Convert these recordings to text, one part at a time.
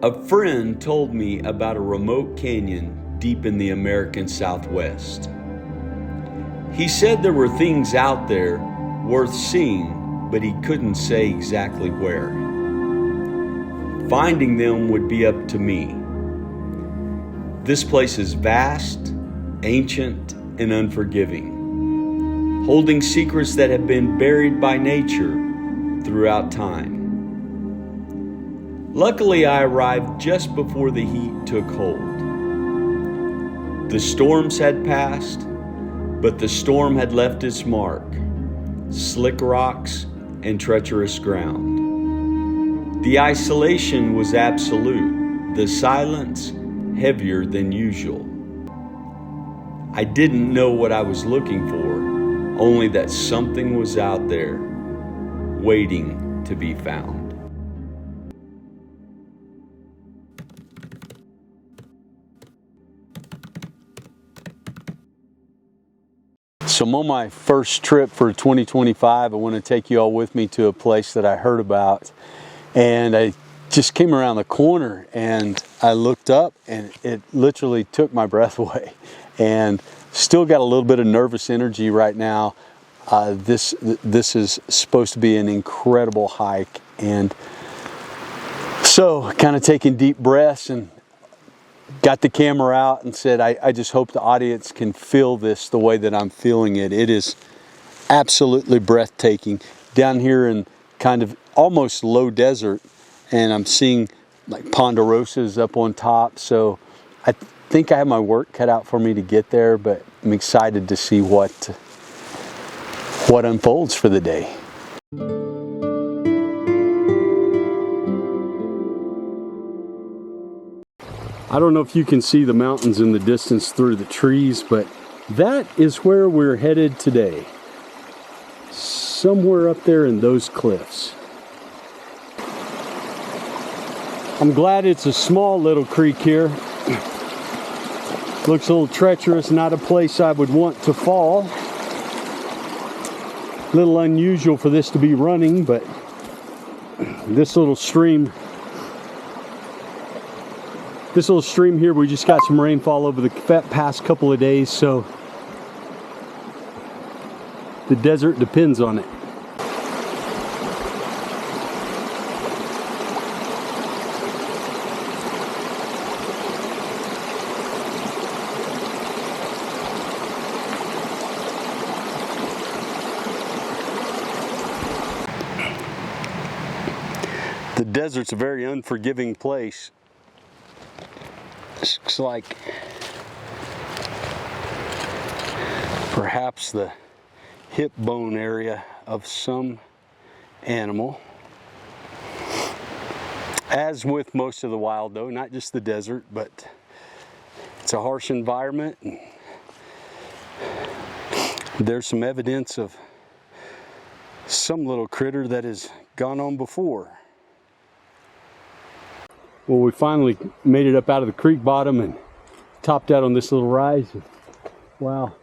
A friend told me about a remote canyon deep in the American Southwest. He said there were things out there worth seeing, but he couldn't say exactly where. Finding them would be up to me. This place is vast, ancient, and unforgiving, holding secrets that have been buried by nature throughout time. Luckily, I arrived just before the heat took hold. The storms had passed, but the storm had left its mark: slick rocks and treacherous ground. The isolation was absolute, the silence heavier than usual. I didn't know what I was looking for, only that something was out there, waiting to be found. So I'm on my first trip for 2025. I want to take you all with me to a place that I heard about. And I just came around the corner and I looked up and it literally took my breath away. And still got a little bit of nervous energy right now. This is supposed to be an incredible hike. And so kind of taking deep breaths and got the camera out and said, I just hope the audience can feel this the way that I'm feeling it. It is absolutely breathtaking down here in kind of almost low desert, and I'm seeing like ponderosas up on top. So I think I have my work cut out for me to get there, but I'm excited to see what unfolds for the day. I don't know if you can see the mountains in the distance through the trees, but that is where we're headed today. Somewhere up there in those cliffs. I'm glad it's a small little creek here. Looks a little treacherous, not a place I would want to fall. A little unusual for this to be running, but this little stream here, we just got some rainfall over the past couple of days, so the desert depends on it. The desert's a very unforgiving place. This looks like perhaps the hip bone area of some animal. As with most of the wild though, not just the desert, but it's a harsh environment. And there's some evidence of some little critter that has gone on before. Well, we finally made it up out of the creek bottom and topped out on this little rise. Wow,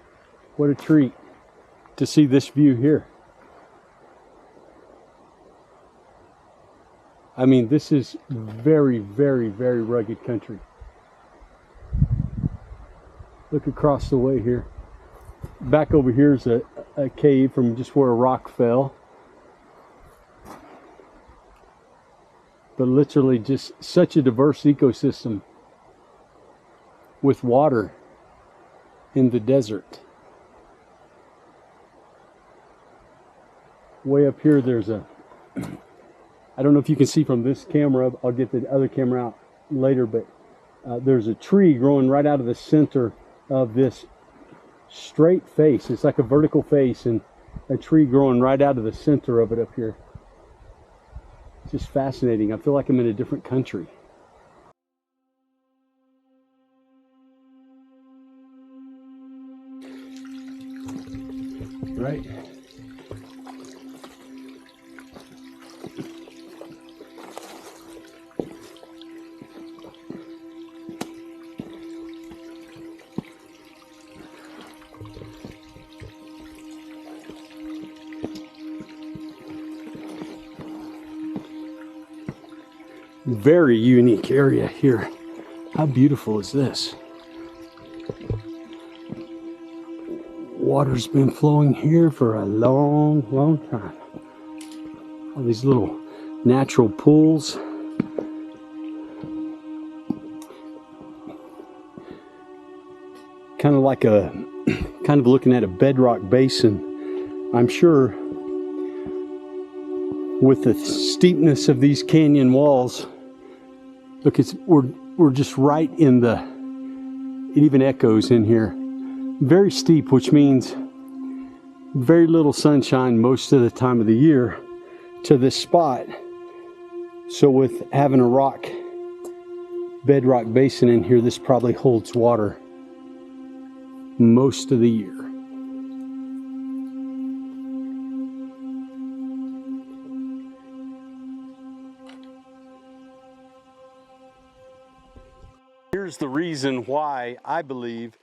what a treat to see this view here. I mean, this is very, very, very rugged country. Look across the way here. Back over here is a cave from just where a rock fell. But literally just such a diverse ecosystem with water in the desert. Way up here there's I don't know if you can see from this camera, I'll get the other camera out later, but there's a tree growing right out of the center of this straight face. It's like a vertical face, and a tree growing right out of the center of it up here. It's just fascinating. I feel like I'm in a different country. Right? Very unique area here. How beautiful is this? Water's been flowing here for a long, long time. All these little natural pools. Kind of looking at a bedrock basin. I'm sure with the steepness of these canyon walls, look, we're just right in the, it even echoes in here. Very steep, which means very little sunshine most of the time of the year to this spot. So with having a bedrock basin in here, this probably holds water most of the year. Here's the reason why I believe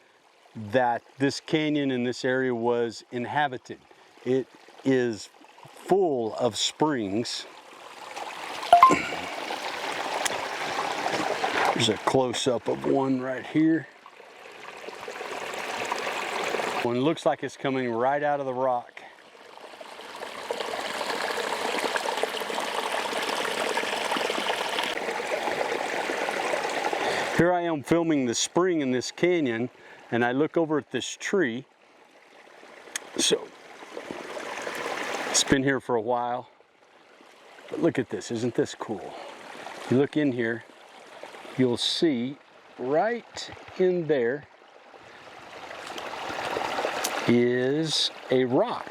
that this canyon in this area was inhabited. It is full of springs. There's a close-up of one right here. One looks like it's coming right out of the rock. Here I am filming the spring in this canyon, and I look over at this tree. So it's been here for a while, but look at this. Isn't this cool? If you look in here, you'll see right in there is a rock.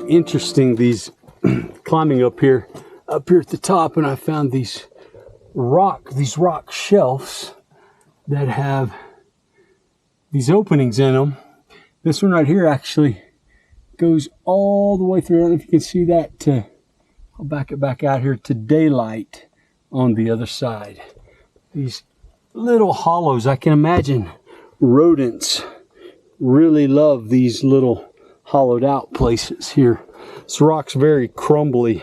Interesting, these climbing up here at the top, and I found these rock shelves that have these openings in them. This one right here actually goes all the way through. I don't know if you can see that. I'll back it back out here to daylight on the other side. These little hollows, I can imagine rodents really love these little hollowed out places here. This rock's very crumbly.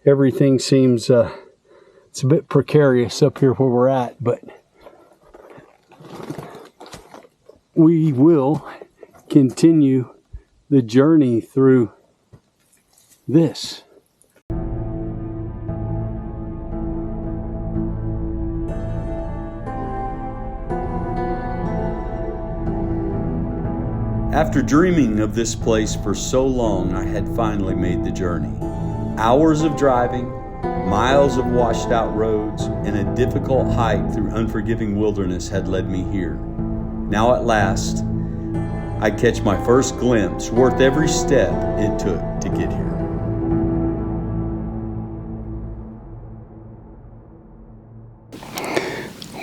Everything seems it's a bit precarious up here where we're at, but we will continue the journey through this. After dreaming of this place for so long, I had finally made the journey. Hours of driving, miles of washed out roads, and a difficult hike through unforgiving wilderness had led me here. Now at last, I catch my first glimpse, worth every step it took to get here.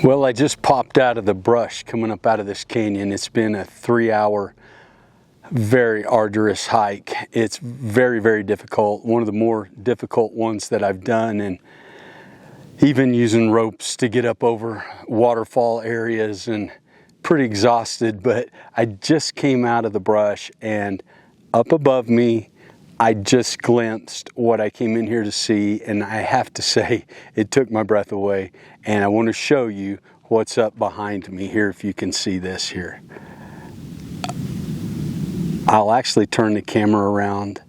Well, I just popped out of the brush coming up out of this canyon. It's been a 3-hour very arduous hike. It's very, very difficult. One of the more difficult ones that I've done, and even using ropes to get up over waterfall areas, and pretty exhausted. But I just came out of the brush, and up above me, I just glimpsed what I came in here to see, and I have to say it took my breath away. And I want to show you what's up behind me here, if you can see this here. I'll actually turn the camera around,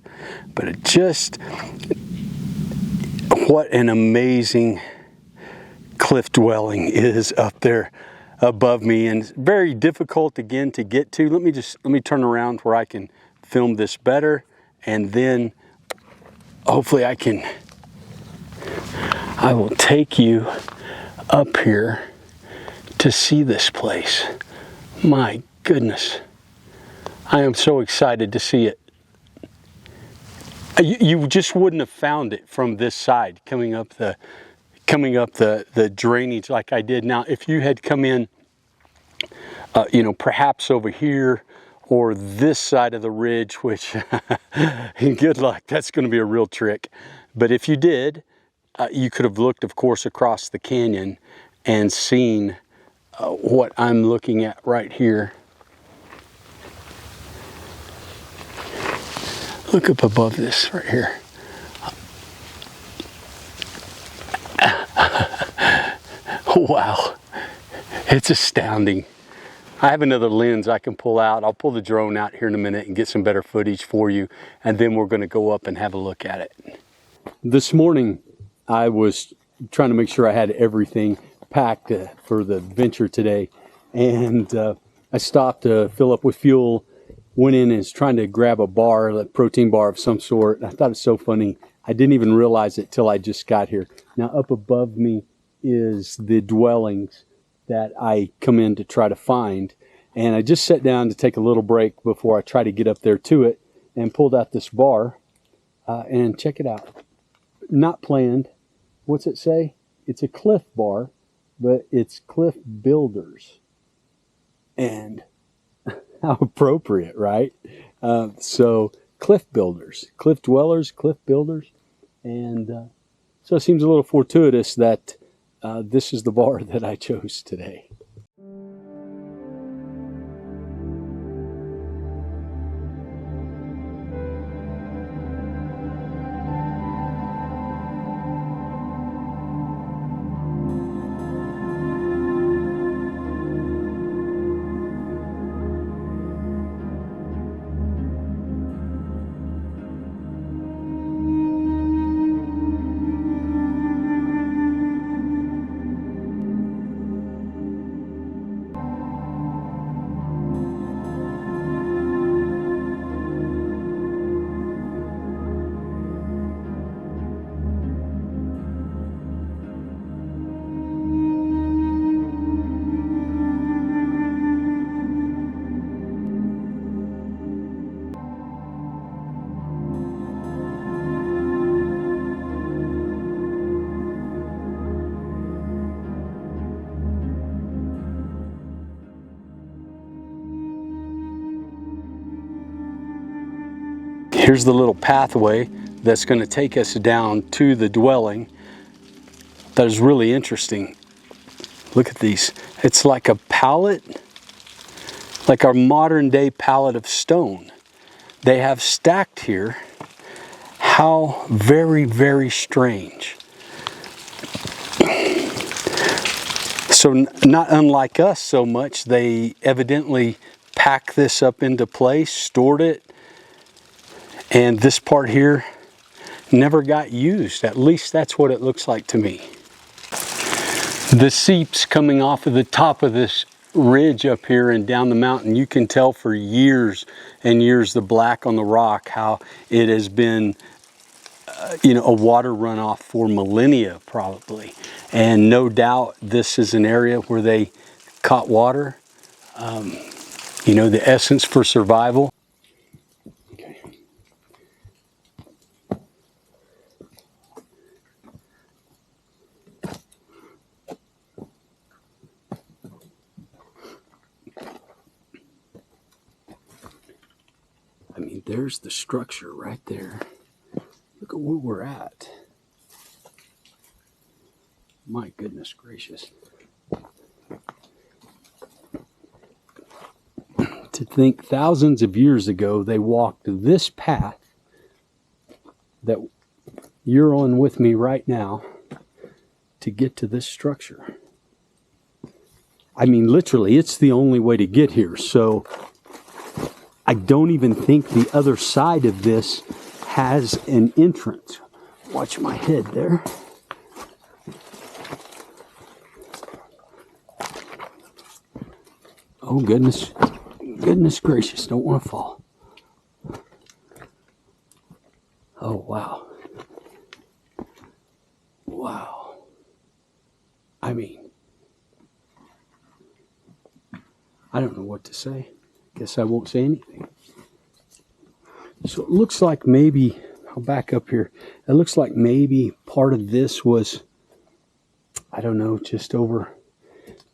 but it just, what an amazing cliff dwelling is up there above me, and it's very difficult again to get to. Let me turn around where I can film this better, and then hopefully I will take you up here to see this place. My goodness. I am so excited to see it. You just wouldn't have found it from this side, coming up the drainage like I did. Now, if you had come in, perhaps over here or this side of the ridge, which, good luck, that's going to be a real trick. But if you did, you could have looked, of course, across the canyon and seen what I'm looking at right here. Look up above this right here. Wow, it's astounding. I have another lens I can pull out. I'll pull the drone out here in a minute and get some better footage for you, and then we're going to go up and have a look at it. This morning, I was trying to make sure I had everything packed for the adventure today, and I stopped to fill up with fuel. Went in and was trying to grab a bar, a protein bar of some sort. I thought it was so funny. I didn't even realize it till I just got here. Now up above me is the dwellings that I come in to try to find. And I just sat down to take a little break before I try to get up there to it, and pulled out this bar. And check it out. Not planned. What's it say? It's a Cliff Bar, but it's Cliff Builders. And how appropriate, right? So cliff builders, cliff dwellers, cliff builders. And so it seems a little fortuitous that this is the bar that I chose today. Here's the little pathway that's going to take us down to the dwelling. That is really interesting. Look at these. It's like a pallet, like our modern day pallet of stone. They have stacked here. How very, very strange. So not unlike us so much, they evidently packed this up into place, stored it, and this part here never got used. At least that's what it looks like to me. The seeps coming off of the top of this ridge up here and down the mountain, you can tell for years and years, the black on the rock, how it has been a water runoff for millennia probably. And no doubt this is an area where they caught water. The essence for survival. Okay. mean, there's the structure right there. Look at where we're at. My goodness gracious. To think thousands of years ago they walked this path that you're on with me right now to get to this structure. I mean, literally, it's the only way to get here. So I don't even think the other side of this has an entrance. Watch my head there. Oh, goodness gracious, don't want to fall. Oh, wow. Wow. I mean, I don't know what to say. Guess I won't say anything. So it looks like maybe, I'll back up here. It looks like maybe part of this was, I don't know, just over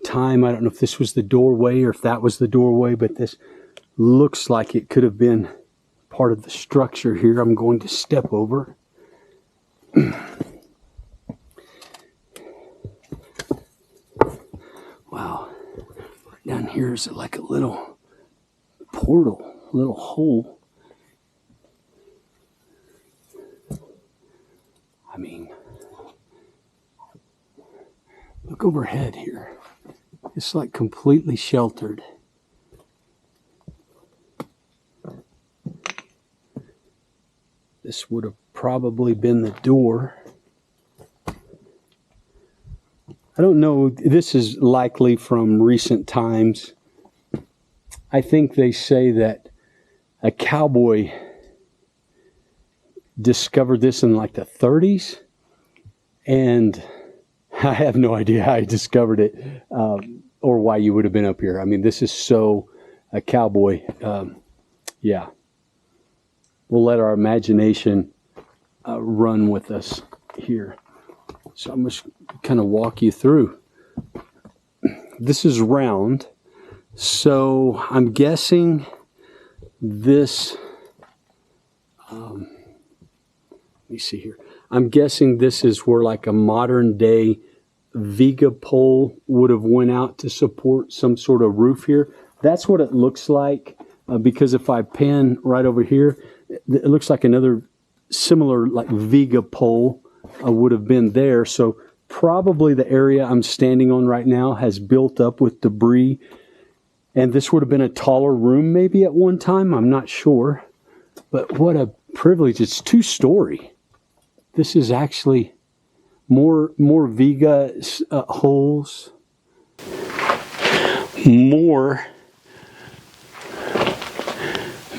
time. I don't know if this was the doorway or if that was the doorway, but this looks like it could have been part of the structure here. I'm going to step over. Wow. Right down here is like a little portal, a little hole. I mean, look overhead here. It's like completely sheltered. This would have probably been the door. I don't know. This is likely from recent times. I think they say that a cowboy discovered this in like the 30s. And I have no idea how he discovered it or why you would have been up here. I mean, this is so a cowboy. Yeah. We'll let our imagination run with us here. So I'm just kind of walk you through. This is round. So I'm guessing this, let me see here. I'm guessing this is where like a modern day Viga pole would have went out to support some sort of roof here. That's what it looks like because if I pan right over here, it looks like another similar like Viga pole would have been there. So probably the area I'm standing on right now has built up with debris. And this would have been a taller room maybe at one time. I'm not sure. But what a privilege. It's 2-story. This is actually more Viga holes. More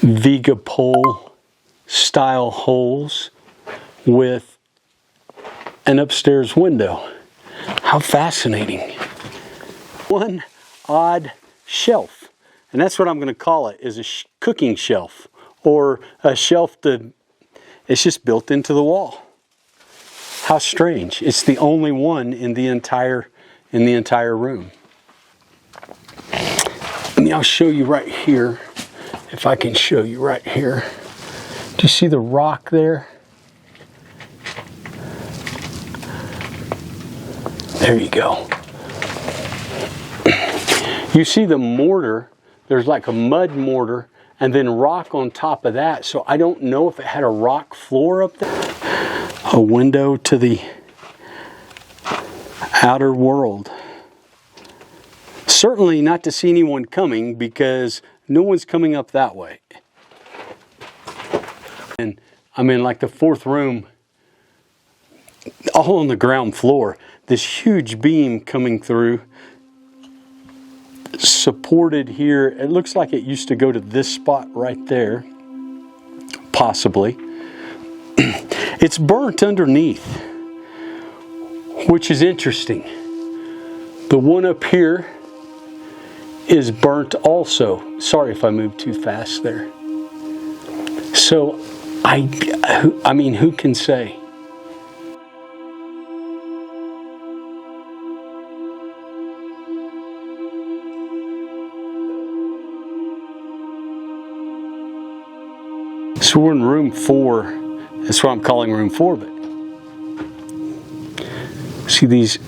Viga pole style holes with an upstairs window. How fascinating. One odd shelf, and that's what I'm going to call it, is a cooking shelf or a shelf that it's just built into the wall. How strange. It's the only one in the entire room. I'll show you right here, if I can show you right here. Do you see the rock there? There you go. You see the mortar, there's like a mud mortar and then rock on top of that. So I don't know if it had a rock floor up there. A window to the outer world. Certainly not to see anyone coming because no one's coming up that way. And I'm in like the 4th room, all on the ground floor. This huge beam coming through, supported here. It looks like it used to go to this spot right there, possibly. It's burnt underneath, which is interesting. The one up here is burnt also. Sorry if I moved too fast there. So, I mean, who can say? So we're in room 4. That's what I'm calling room 4, but see, these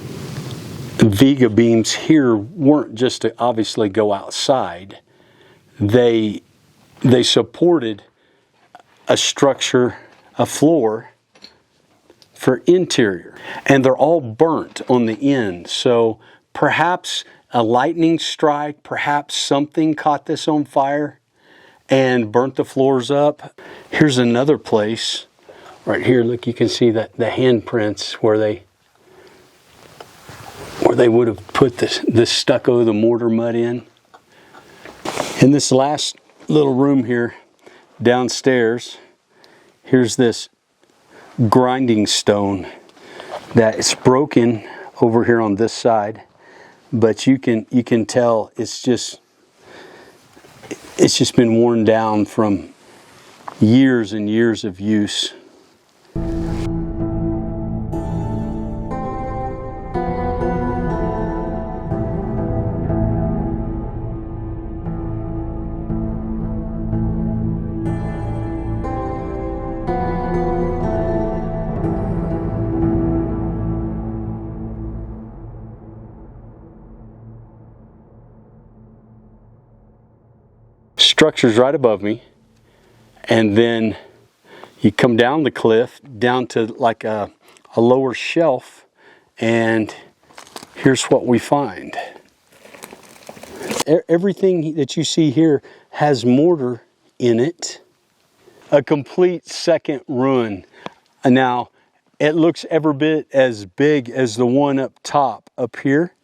Vega beams here weren't just to obviously go outside. They supported a structure, a floor for interior, and they're all burnt on the end. So perhaps a lightning strike, perhaps something caught this on fire and burnt the floors up. Here's another place right here. Look, you can see the handprints where they would have put this stucco, the mortar mud in. In this last little room here downstairs, here's this grinding stone that is broken over here on this side, but you can tell it's just been worn down from years and years of use. Structure's right above me, and then you come down the cliff down to like a lower shelf, and here's what we find. Everything that you see here has mortar in it. A complete second ruin. Now, it looks every bit as big as the one up top up here,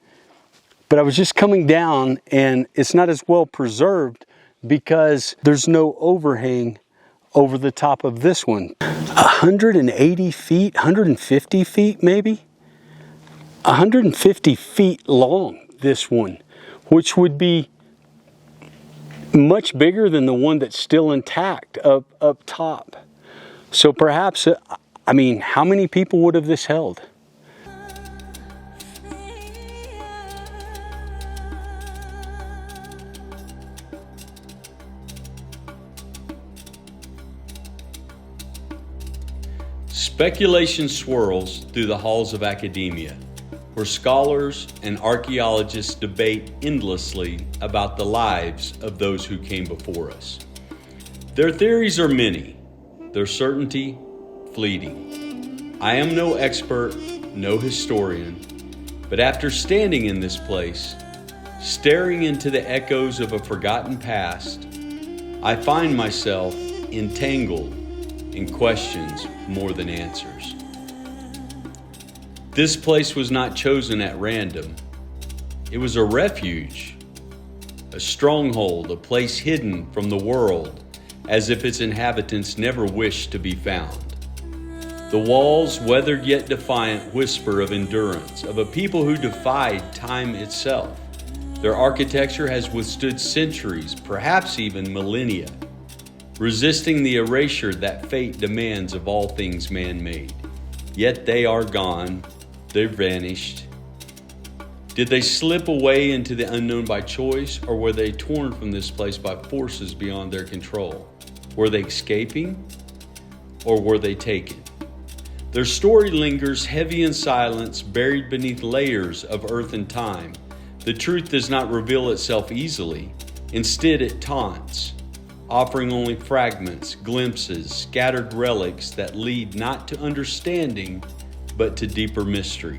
but I was just coming down and it's not as well preserved because there's no overhang over the top of this one. 180 feet, 150 feet maybe? 150 feet long, this one, which would be much bigger than the one that's still intact up top. So perhaps, I mean, how many people would have this held? Speculation swirls through the halls of academia, where scholars and archaeologists debate endlessly about the lives of those who came before us. Their theories are many, their certainty fleeting. I am no expert, no historian, but after standing in this place, staring into the echoes of a forgotten past, I find myself entangled in questions more than answers. This place was not chosen at random. It was a refuge, a stronghold, a place hidden from the world, as if its inhabitants never wished to be found. The walls, weathered yet defiant, whisper of endurance, of a people who defied time itself. Their architecture has withstood centuries, perhaps even millennia, resisting the erasure that fate demands of all things man-made. Yet they are gone, they're vanished. Did they slip away into the unknown by choice, or were they torn from this place by forces beyond their control? Were they escaping, or were they taken? Their story lingers heavy in silence, buried beneath layers of earth and time. The truth does not reveal itself easily. Instead, it taunts, offering only fragments, glimpses, scattered relics that lead not to understanding, but to deeper mystery.